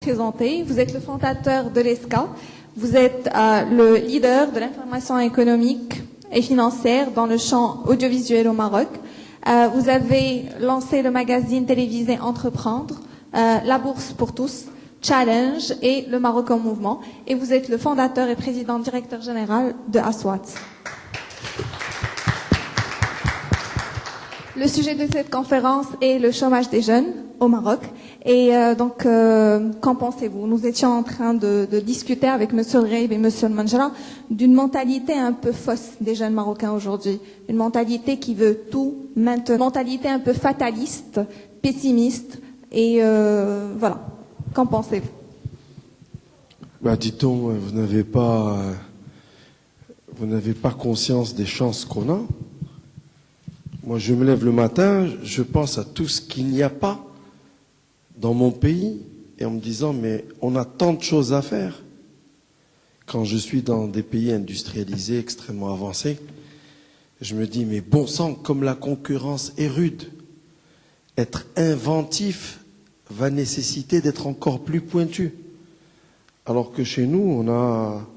Présenté, vous êtes le fondateur de l'ESCA, vous êtes le leader de l'information économique et financière dans le champ audiovisuel au Maroc. Vous avez lancé le magazine télévisé Entreprendre, La Bourse pour tous, Challenge et le Maroc en mouvement. Et vous êtes le fondateur et président directeur général de Aswat. Le sujet de cette conférence est le chômage des jeunes au Maroc. Et qu'en pensez-vous? Nous étions en train de discuter avec M. Reib et M. Manjra d'une mentalité un peu fausse des jeunes Marocains aujourd'hui. Une mentalité qui veut tout maintenant. Une mentalité un peu fataliste, pessimiste. Et voilà. Qu'en pensez-vous? Dit-on, vous n'avez pas conscience des chances qu'on a. Moi, je me lève le matin, je pense à tout ce qu'il n'y a pas dans mon pays et en me disant, mais on a tant de choses à faire. Quand je suis dans des pays industrialisés, extrêmement avancés, je me dis, mais bon sang, comme la concurrence est rude, être inventif va nécessiter d'être encore plus pointu. Alors que chez nous, on a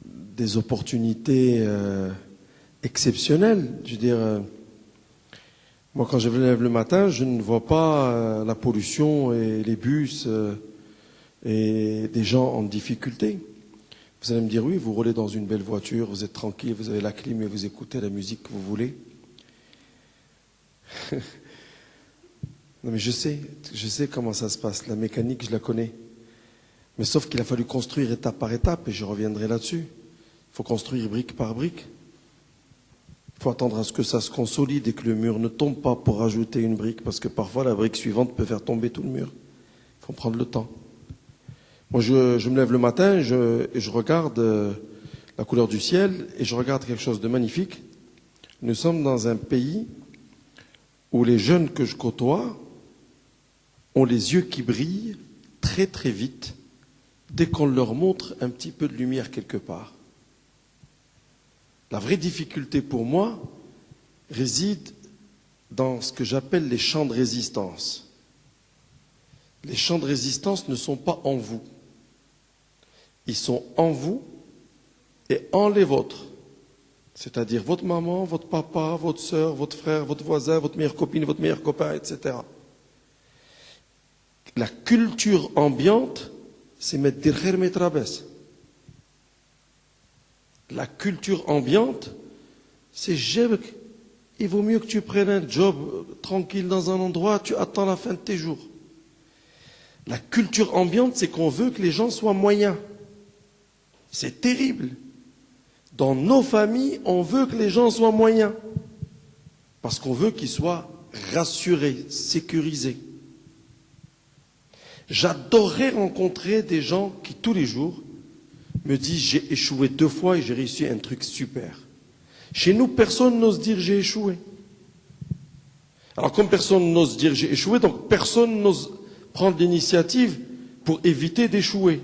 des opportunités exceptionnelles. Je veux dire, moi, quand je me lève le matin, je ne vois pas la pollution et les bus et des gens en difficulté. Vous allez me dire, oui, vous roulez dans une belle voiture, vous êtes tranquille, vous avez la clim et vous écoutez la musique que vous voulez. Non, mais je sais comment ça se passe. La mécanique, je la connais. Mais sauf qu'il a fallu construire étape par étape, et je reviendrai là-dessus. Il faut construire brique par brique. Il faut attendre à ce que ça se consolide et que le mur ne tombe pas pour rajouter une brique, parce que parfois la brique suivante peut faire tomber tout le mur. Il faut prendre le temps. Moi, je me lève le matin et je regarde la couleur du ciel et je regarde quelque chose de magnifique. Nous sommes dans un pays où les jeunes que je côtoie ont les yeux qui brillent très très vite dès qu'on leur montre un petit peu de lumière quelque part. La vraie difficulté pour moi réside dans ce que j'appelle les champs de résistance. Les champs de résistance ne sont pas en vous. Ils sont en vous et en les vôtres. C'est-à-dire votre maman, votre papa, votre sœur, votre frère, votre voisin, votre meilleure copine, votre meilleur copain, etc. La culture ambiante, c'est mettre des khair metrabès. La culture ambiante, c'est il vaut mieux que tu prennes un job tranquille dans un endroit, tu attends la fin de tes jours. La culture ambiante, c'est qu'on veut que les gens soient moyens. C'est terrible. Dans nos familles, on veut que les gens soient moyens. Parce qu'on veut qu'ils soient rassurés, sécurisés. J'adorerais rencontrer des gens qui, tous les jours, me disent j'ai échoué 2 fois et j'ai réussi un truc super. Chez nous, personne n'ose dire j'ai échoué. Alors comme personne n'ose dire j'ai échoué, donc personne n'ose prendre l'initiative pour éviter d'échouer.